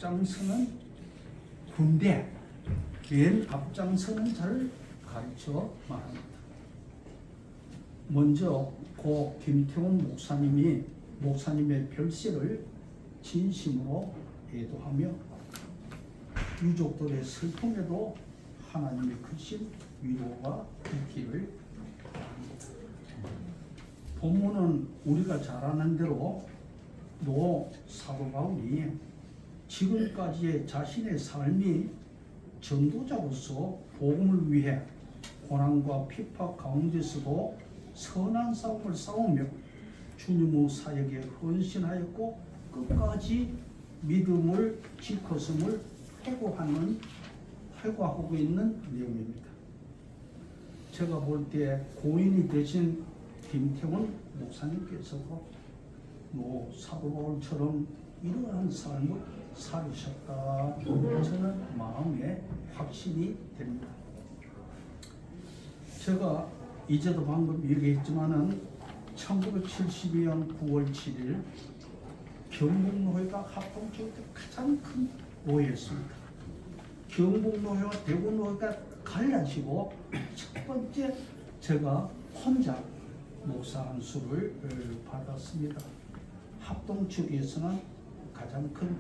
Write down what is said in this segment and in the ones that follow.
앞장서는 군대, 맨 앞장서는 자를 가르쳐 말합니다. 먼저 고 김태훈 목사님이 목사님의 별세를 진심으로 애도하며 유족들의 슬픔에도 하나님의 크신 위로가 있기를 바랍니다. 본문은 우리가 잘 아는 대로 사도 바울이 지금까지의 자신의 삶이 전도자로서 복음을 위해 고난과 핍박 가운데서도 선한 싸움을 싸우며 주님의 사역에 헌신하였고 끝까지 믿음을 지켰음을 회고하고 있는 내용입니다. 제가 볼 때 고인이 되신 김태훈 목사님께서도 사도 바울처럼 이러한 삶을 살으셨다, 저는 마음에 확신이 됩니다. 제가 이제도 방금 얘기했지만은 1972년 9월 7일 경북노회가 합동적으로 가장 큰 노회였습니다. 경북노회와 대구노회가 갈라지고 첫 번째 제가 혼자 목사 안수를 받았습니다. 합동 측에서는 가장 큰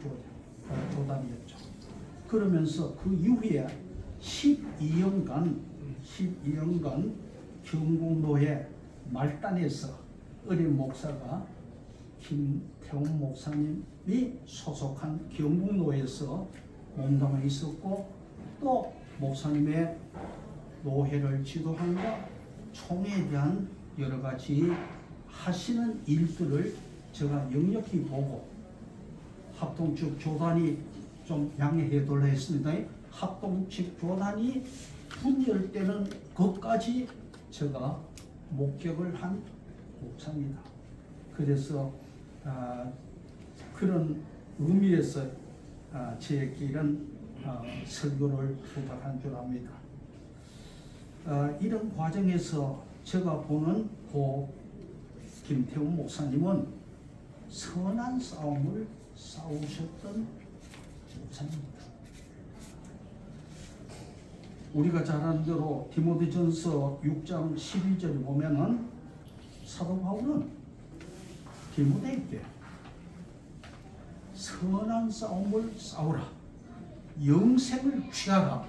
조단이었죠. 그러면서 그 이후에 12년간 경북노회 말단에서 어린 목사가 김태훈 목사님이 소속한 경북노회에서 몸담아 있었고, 또 목사님의 노회를 지도함과 총회에 대한 여러 가지 하시는 일들을 제가 역력히 보고, 합동측 조단이 좀 양해해 달라 했습니다. 합동측 조단이 분열되는 것까지 제가 목격을 한 목사입니다. 그래서 그런 의미에서 제게 이런 설교를 부탁한 줄 압니다. 이런 과정에서 제가 보는 고 김태훈 목사님은 선한 싸움을 싸우셨던 목사입니다. 우리가 잘 아는 대로 디모데전서 6장 12절에 보면은 사도 바울은 디모데에게 선한 싸움을 싸우라, 영생을 취하라,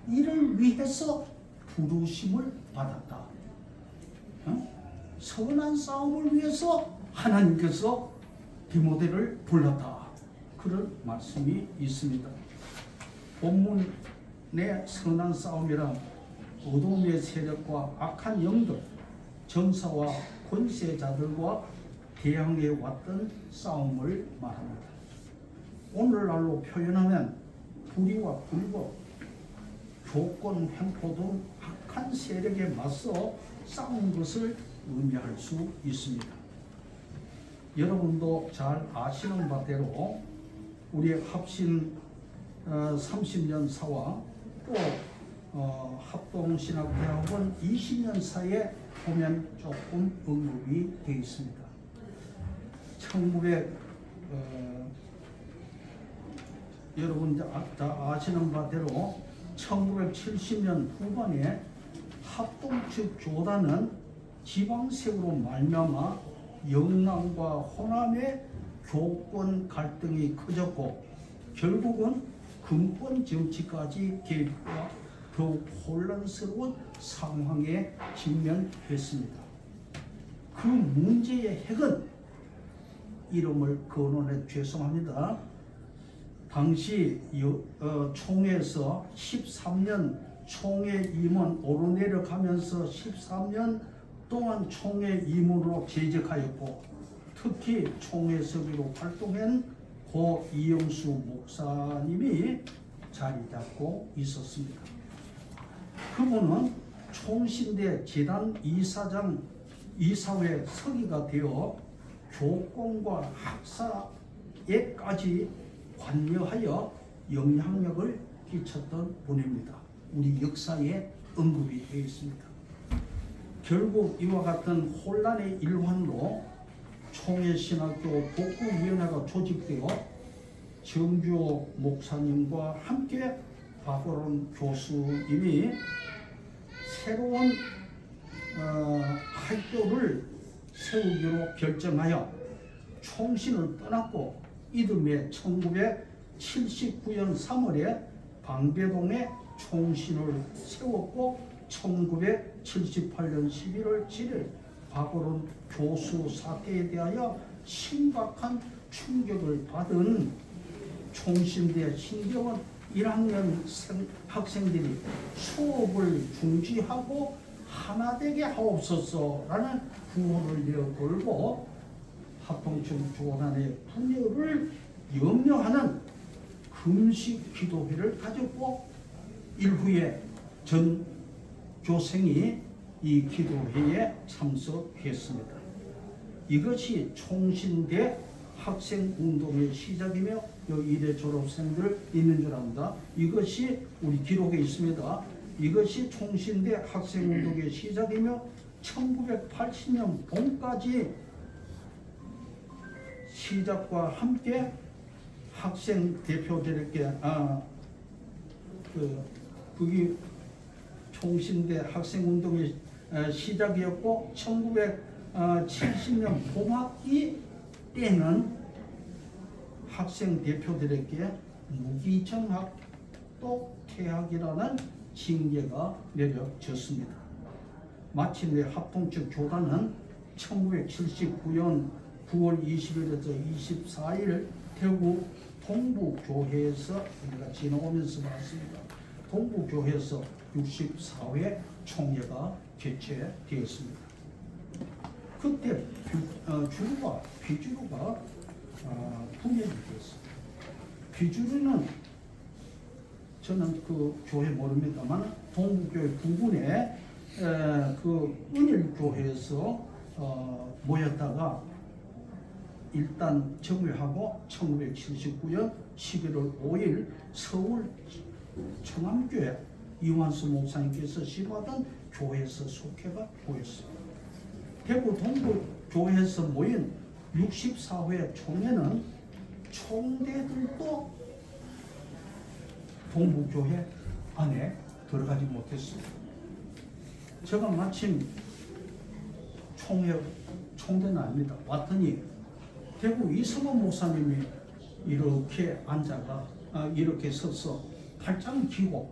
이를 위해서 부르심을 받았다. 선한 싸움을 위해서 하나님께서 디모데를 불렀다, 그런 말씀이 있습니다. 본문의 선한 싸움이란 어둠의 세력과 악한 영들, 전사와 권세자들과 대항해 왔던 싸움을 말합니다. 오늘날로 표현하면 불의와 불법, 조건 횡포 등 악한 세력에 맞서 싸우는 것을 의미할 수 있습니다. 여러분도 잘 아시는 바대로 우리 합신 30년 사와 또 합동신학대학원 20년 사에 보면 조금 언급이 되어 있습니다. 여러분 다 아시는 바대로 1970년 후반에 합동측 조단은 지방색으로 말미암아 영남과 호남의 교권 갈등이 커졌고, 결국은 근본 정치까지 개입과 더욱 혼란스러운 상황에 직면했습니다. 그 문제의 핵은, 이름을 거론해 죄송합니다. 당시 총회에서 13년 총회 임원 오르내려가면서 13년 동안 총회 임원으로 재직하였고, 특히 총회서기로 활동한 고 이영수 목사님이 자리 잡고 있었습니다. 그분은 총신대 재단 이사회 서기가 되어 교권과 학사에까지 관여하여 영향력을 끼쳤던 분입니다. 우리 역사에 언급이 되어 있습니다. 결국 이와 같은 혼란의 일환으로 총회신학교 복구위원회가 조직되어 정주호 목사님과 함께 박오론 교수님이 새로운 학교를 세우기로 결정하여 총신을 떠났고 이듬해 1979년 3월에 방배동에 총신을 세웠고 1978년 11월 7일 박오론 교수 사태에 대하여 심각한 충격을 받은 총신대 신경원 1학년 학생들이 수업을 중지하고 하나되게 하옵소서라는 구호를 내걸고 합동청 조단의 분열을 염려하는 금식 기도회를 가졌고 일후에 전 교생이 이 기도회에 참석했습니다. 이것이 총신대 학생운동의 시작이며 여기 이대 졸업생들 있는 줄 압니다. 이것이 우리 기록에 있습니다. 이것이 총신대 학생운동의 시작이며 1980년 봄까지 시작과 함께 학생 대표들에게 그게 총신대 학생운동의 시작이었고 1970년 봄학기 때는 학생 대표들에게 무기정학 또 퇴학이라는 징계가 내려졌습니다. 마침내 합동측 교단은 1979년 9월 20일에서 24일 대구 동부교회에서 우리가 지나오면서 봤습니다. 동부교회에서 64회 총회가 개최되었습니다. 그때 주루와 비주루가 분열이 되었습니다. 비주루는 저는 그 교회 모릅니다만 동부교회 부근에 그 은일교회에서 모였다가 일단 정회하고 1979년 11월 5일 서울 청암교회 이완수 목사님께서 시도하던 교회에서 속회가 보였습니다. 대구 동부교회에서 모인 64회 총회는 총대들도 동부교회 안에 들어가지 못했습니다. 제가 마침 총대는 아닙니다. 왔더니 대구 이성원 목사님이 이렇게 앉아가 이렇게 서서 팔짱을 끼고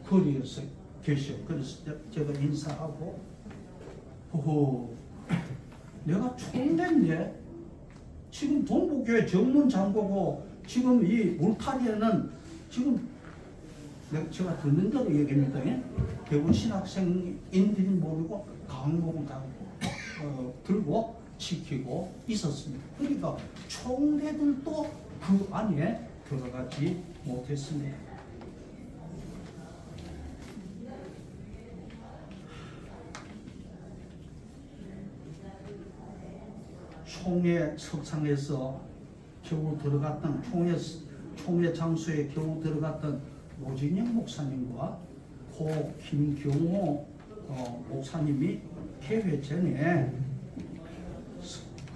거리에서 계셔. 그래서 제가 인사하고 내가 총대인데 지금 동부교회 전문 장고고 지금 이 울타리에는 지금 제가 듣는 대로 얘기합니다. 대구 신학생인들이 모르고 강목을 들고 지키고 있었습니다. 그러니까 총대들도 그 안에 들어가지 못했습니다. 총회 석상에서 겨우 들어갔던 총회 장소에 겨우 들어갔던 노진영 목사님과 고 김경호 목사님이 개회 전에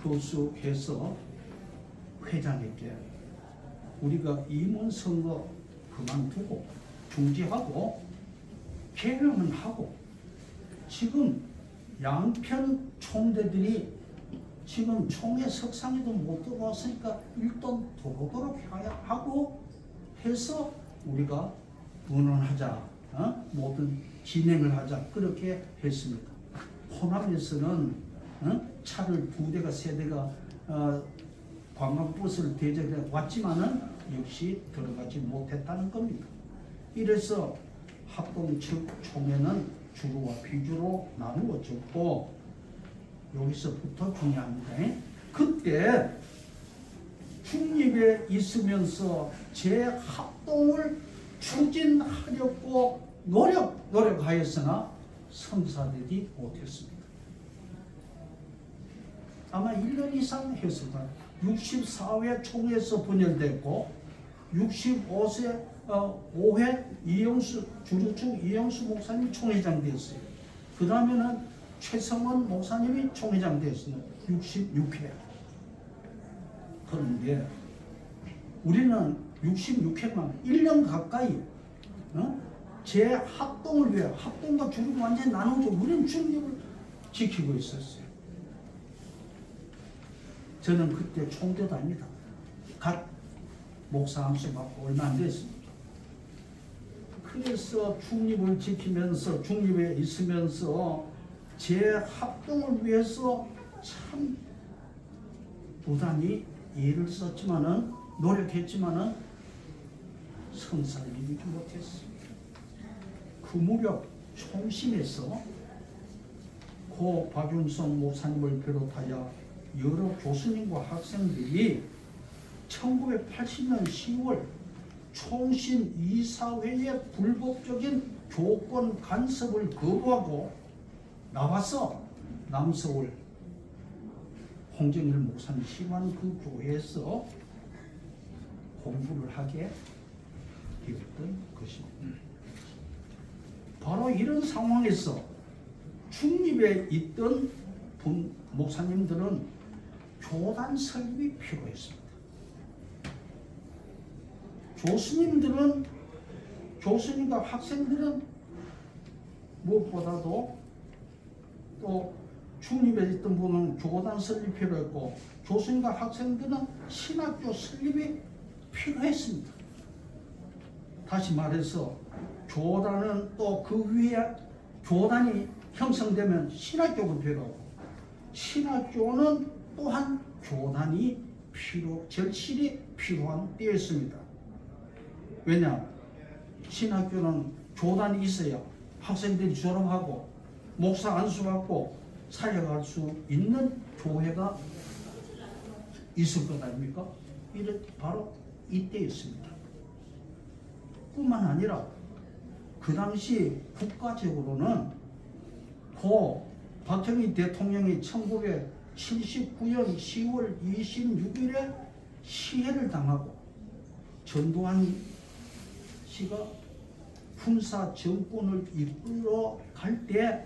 교수해서 회장에게 우리가 임원선거 그만두고 중지하고 개회는 하고 지금 양편 총대들이 지금 총회 석상에도 못 들어왔으니까 일단 들어오도록 하고 해서 우리가 문헌하자, 모든 진행을 하자 그렇게 했습니다. 호남에서는 차를 2대가 3대가 관광버스를 대접해 왔지만은 역시 들어가지 못했다는 겁니다. 이래서 합동 측 총회는 주로와 비주로 나누어졌고 여기서부터 중요합니다. 그때 중립에 있으면서 재합동을 추진하려고 노력하였으나 성사되지 못했습니다. 아마 1년 이상 했을까. 64회 총회에서 분열됐고 65회 주류축 이영수 목사님이 총회장 되었어요. 그 다음에는 최성원 목사님이 총회장 되었어요. 66회. 그런데 우리는 66회만 1년 가까이 제 합동을 위해 합동과 주를 완전히 나누죠. 우리는 중립을 지키고 있었어요. 저는 그때 총대도 아닙니다. 갓 목사 암수 받고 얼마 안 됐습니다. 그래서 중립을 지키면서 중립에 있으면서 제 합동을 위해서 참 부단히 애를 썼지만은 노력했지만은 성사를 이루지 못했습니다. 그 무렵 총심에서 고 박윤성 목사님을 비롯하여 여러 교수님과 학생들이 1980년 10월 총신 이사회의 불법적인 교권 간섭을 거부하고 나와서 남서울 홍정일 목사님 심한 그 교회에서 공부를 하게 되었던 것입니다. 바로 이런 상황에서 중립에 있던 목사님들은 교단 설립이 필요했습니다. 교수님과 학생들은 무엇보다도 또 중립에 있던 분은 교단 설립이 필요했고 교수님과 학생들은 신학교 설립이 필요했습니다. 다시 말해서 교단은 또 그 위에 교단이 형성되면 신학교가 필요하고 신학교는 또한 교단이 절실히 필요한 때였습니다. 왜냐? 신학교는 교단이 있어야 학생들이 졸업하고 목사 안수받고 살려갈 수 있는 교회가 있을 것 아닙니까? 이게 바로 이때였습니다. 뿐만 아니라 그 당시 국가적으로는 고 박정희 대통령이 1979년 10월 26일에 시해를 당하고 전두환 씨가 군사 정권을 이끌어 갈 때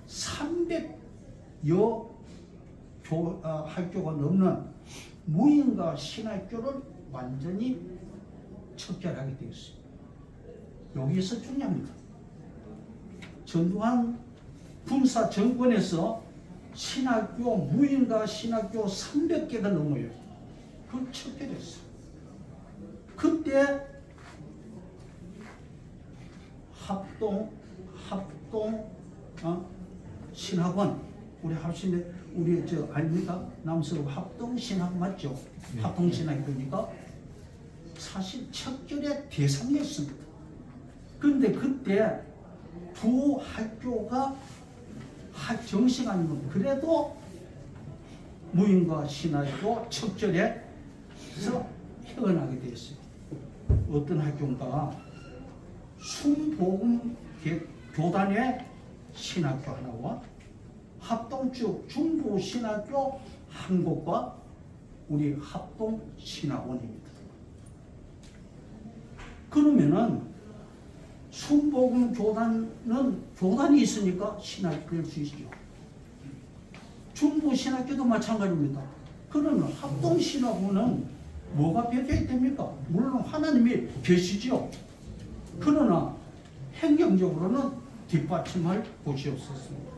300여 학교가 넘는 무인가 신학교를 완전히 척결하게 되었습니다. 여기에서 중요합니다. 전두환 군사 정권에서 신학교, 무인가 신학교 300개가 넘어요. 그걸 척결했어요. 그때 합동 신학원 우리 합신에 우리 저 아닙니까? 남서울 합동 신학 맞죠? 네. 합동 신학이니까 사실 척결의 대상이었습니다. 그런데 그때 두 학교가 정식 아니면 그래도 무인과 신학교 척결에서 헤어나게 되었어요. 어떤 학교인가? 순복음 교단의 신학교 하나와 합동축 중부 신학교 한 곳과 우리 합동 신학원입니다. 그러면은 순복음 교단은 교단이 있으니까 신학교일 수 있죠. 중부 신학교도 마찬가지입니다. 그러면 합동 신학원은 뭐가 배제해야 됩니까? 물론 하나님이 계시죠. 그러나 행정적으로는 뒷받침할 곳이 없었습니다.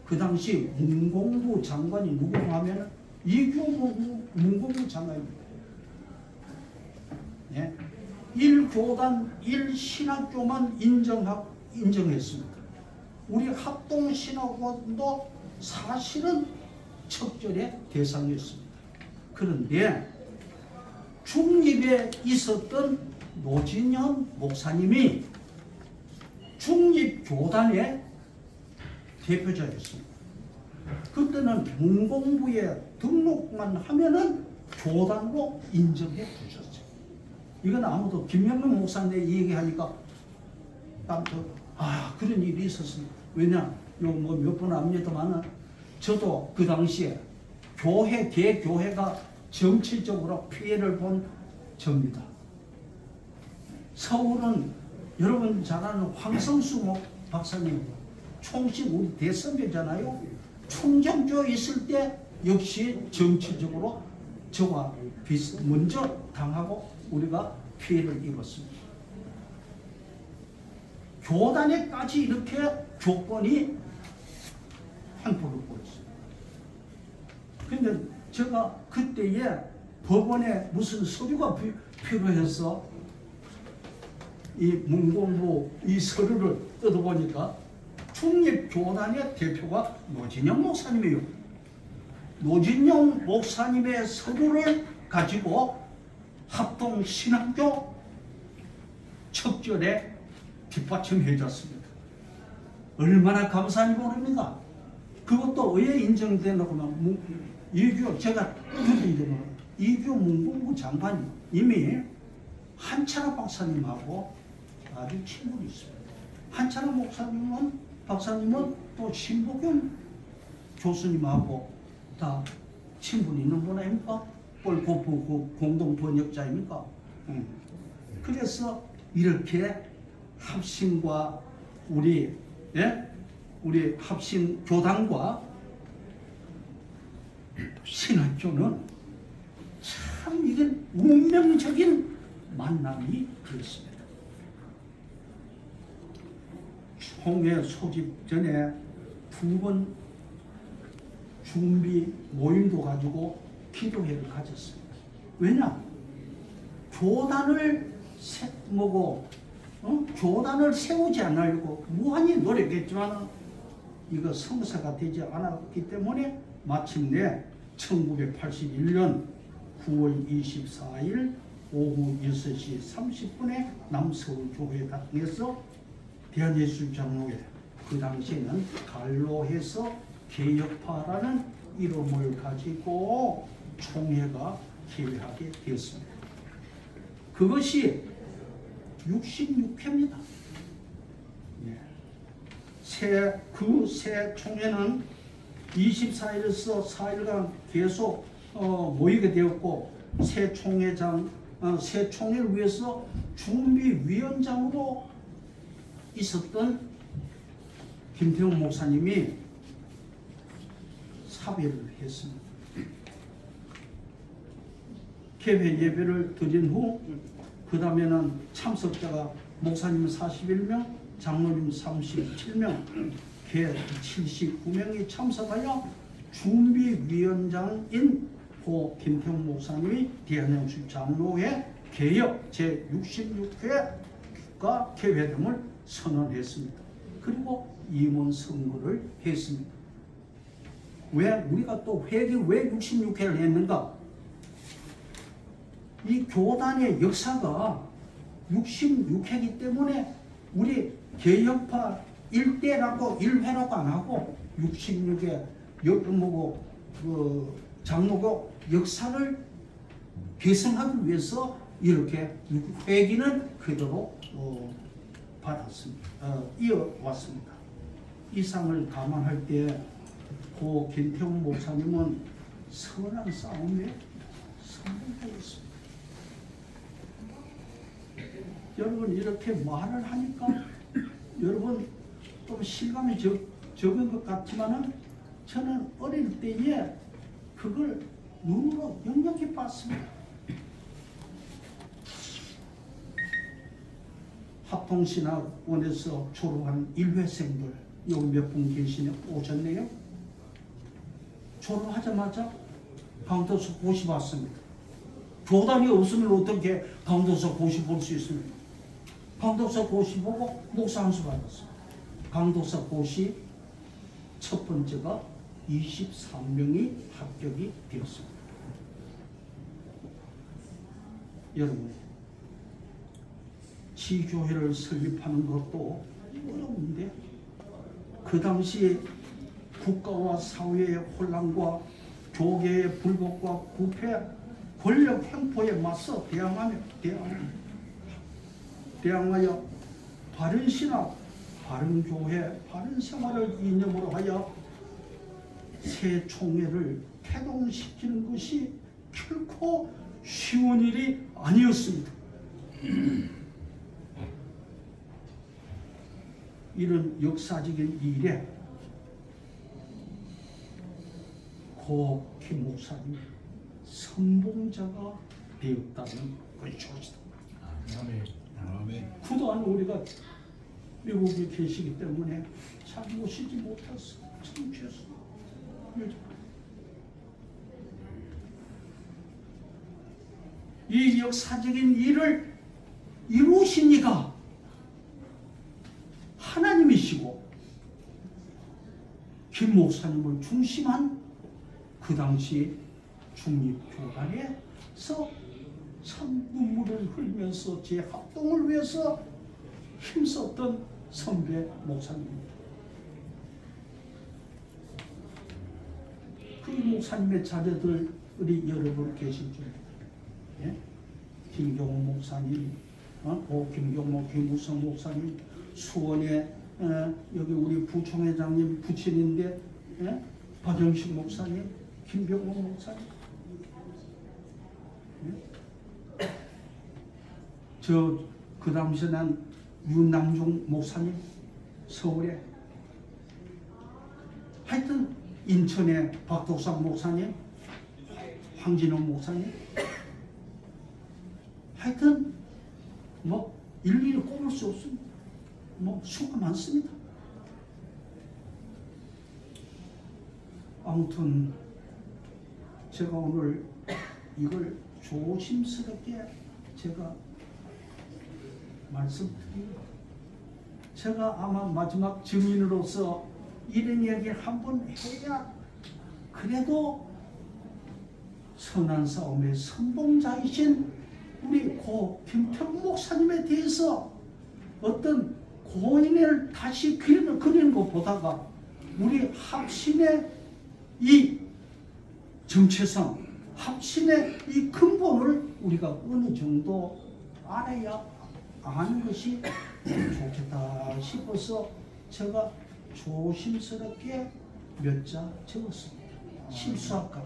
그 당시 문공부 장관이 누구로 하면 이규모 문공부 장관입니다. 예? 1교단 1신학교만 인정했습니다. 우리 합동신학원도 사실은 척결의 대상이었습니다. 그런데 중립에 있었던 노진현 목사님이 중립교단의 대표자였습니다. 그때는 문공부에 등록만 하면은 교단으로 인정해 주셨어요. 이건 아무도 김영명 목사님 얘기하니까 그런 일이 있었습니다. 왜냐, 뭐 몇 번 압니다만은 저도 그 당시에 개교회가 정치적으로 피해를 본 접니다. 서울은 여러분 잘 아는 황성수 박사님 총식 우리 대선배잖아요. 총정조 있을 때 역시 정치적으로 저와 먼저 당하고 우리가 피해를 입었습니다. 교단에까지 이렇게 조건이 횡포를 보였습니다. 근데 제가 그때에 법원에 무슨 서류가 필요해서 이 문공부 이 서류를 뜯어보니까 중립교단의 대표가 노진영 목사님이에요. 노진영 목사님의 서류를 가지고 합동신학교 척결에 뒷받침해줬습니다. 얼마나 감사한지 모릅니다. 그것도 왜 인정되냐고 하면 이규 제가 그때 이규 문공부 장관이 이미 한철아 박사님하고 아주 친분이 있습니다. 한철아 박사님은 또 신복균 교수님하고 다 친분이 있는 분 아닙니까? 공동 번역자입니까? 그래서 이렇게 합심과 우리 합심 교단과 신학교는 참 이건 운명적인 만남이 되었습니다. 총회 소집 전에 2번 준비 모임도 가지고 기도회를 가졌습니다. 왜냐? 교단을 교단을 세우지 않으려고 무한히 노력했지만 이거 성사가 되지 않았기 때문에 마침내 1981년 9월 24일 오후 6시 30분에 남서울교회당에서 대한예술장로회, 그 당시에는 갈로해서 개혁파라는 이름을 가지고 총회가 개회하게 되었습니다. 그것이 66회입니다. 그 새 총회는 24일에서 4일간 계속 모이게 되었고, 새 총회를 위해서 준비위원장으로 있었던 김태훈 목사님이 사퇴를 했습니다. 개회 예배를 드린 후 그 다음에는 참석자가 목사님 41명, 장로님 37명, 개 79명이 참석하여 준비위원장인 고 김태훈 목사님이 대한예술장로회 개혁 제66회가 개회됨을 선언했습니다. 그리고 임원 선거를 했습니다. 왜 우리가 또 왜 66회를 했는가? 이 교단의 역사가 66회이기 때문에 우리 개혁파 1대라고 1회라고 안 하고 66회 장로교 역사를 계승하기 위해서 이렇게 회기는 그대로 받았습니다. 이어왔습니다. 이상을 감안할 때 고 김태훈 목사님은 선한 싸움에 성공하였습니다. 여러분 이렇게 말을 하니까 여러분 좀 실감이 적은 것 같지만은 저는 어릴 때에 그걸 눈으로 영역히 봤습니다. 합동신학원에서 졸업한 1회생들 여기 몇 분 오셨네요. 졸업하자마자 강도서 고시 봤습니다. 교단이 없으면 어떻게 강도서 고시 볼 수 있습니까? 강도서 고시 보고 목사 안수 받았습니다. 강도서 고시 첫 번째가 23명이 합격이 되었습니다. 여러분, 지교회를 설립하는 것도 어려운데 그 당시 국가와 사회의 혼란과 교계의 불법과 부패, 권력 횡포에 맞서 대항하여 바른 신학, 바른 교회, 바른 생활을 이념으로 하여 새 총회를 태동시키는 것이 결코 쉬운 일이 아니었습니다. 이런 역사적인 일에 고 김 목사님 선봉자가 되었다는 것이옵니다. 그동안 우리가 미국에 계시기 때문에 잘 모시지 못해서 참 죄송합니다. 이 역사적인 일을 이루신 이가 하나님이시고 김 목사님을 중심한 그 당시 중립교단에서 참 눈물을 흘리면서 제 합동을 위해서 힘썼던 선배 목사님입니다. 그 목사님의 자녀들이 여러분 계시죠. 예? 김경호 목사님, 김경호, 김우성 목사님, 수원에 여기 우리 부총회장님 부친인데 박영식 목사님, 김병호 목사님, 그 당시에 난 윤남중 목사님 서울에, 하여튼 인천에 박덕상 목사님, 황진영 목사님, 하여튼 뭐 일일이 꼽을 수 없습니다. 뭐 수가 많습니다. 아무튼 제가 오늘 이걸 조심스럽게 제가 말씀드립니다. 제가 아마 마지막 증인으로서 이런 이야기를 한번 해야 그래도 선한 싸움의 선봉자이신 우리 고 김태훈 목사님에 대해서 어떤 고인을 다시 그리는 것보다가 우리 합신의 이 정체성, 합신의 이 근본을 우리가 어느 정도 알아야 아는 것이 좋겠다 싶어서 제가 조심스럽게 몇 자 적었습니다. 실수할까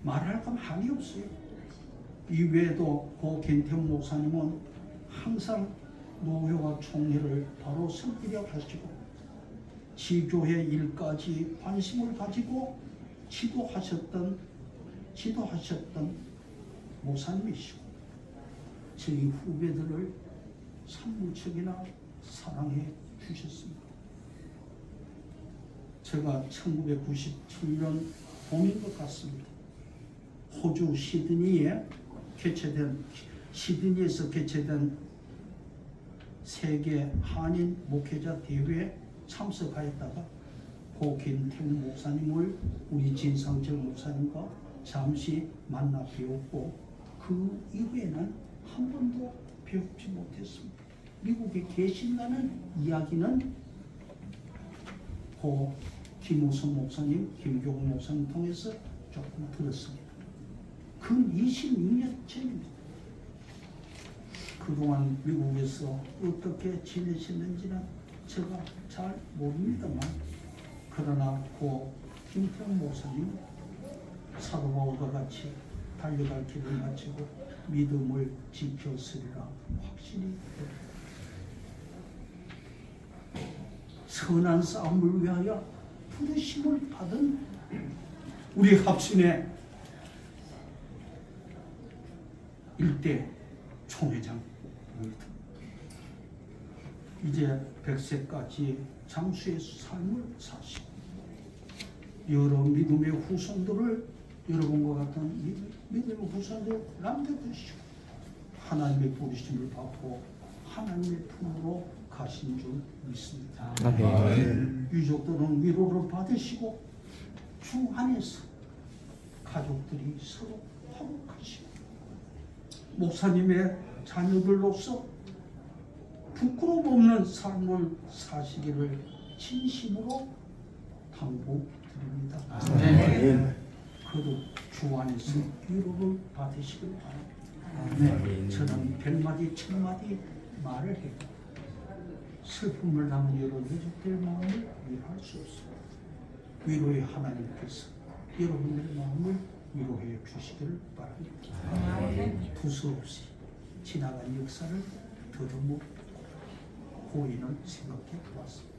말할 건 한이 없어요. 이외에도 고 김태훈 목사님은 항상 노회와 총회를 바로 섬기려 하시고 지교회 일까지 관심을 가지고 지도하셨던 목사님이시고 저희 후배들을 참 무척이나 사랑해 주셨습니다. 제가 1997년 봄인 것 같습니다. 호주 시드니에서 개최된 세계 한인 목회자 대회에 참석하였다가 고 김태훈 목사님을 우리 진상철 목사님과 잠시 만나 배웠고 그 이후에는 한 번도 배우지 못했습니다. 미국에 계신다는 이야기는 고 김우성 목사님, 김경호 목사님 통해서 조금 들었습니다. 그 26년 전입니다. 그동안 미국에서 어떻게 지내셨는지는 제가 잘 모릅니다만 그러나 고 김태훈 목사님 사도 바울과 같이 달려갈 길을 마치고 믿음을 지켰으리라 확신이 됩니다. 선한 싸움을 위하여 부르심을 받은 우리 합신의 일대 총회장입니다. 이제 100세까지 장수의 삶을 사시고 여러 믿음의 후손들을 여러분과 같은 믿음의 후손들 남겨두시고 하나님의 부르심을 받고 하나님의 품으로 가신 줄 믿습니다. 유족들은 위로를 받으시고 주 안에서 가족들이 서로 화목하시고 목사님의 자녀들로서 부끄러움 없는 삶을 사시기를 진심으로 당부드립니다. 그도 주 안에서 위로를 받으시길 바랍니다. 저는 100마디 1000마디 말을 해도 슬픔을 당한 여러 유족들의 마음을 위로할 수 없습니다. 위로의 하나님께서 여러분들의 마음을 위로해 주시기를 바랍니다. 두서없이 지나간 역사를 더듬어 고인을 생각해 보았습니다.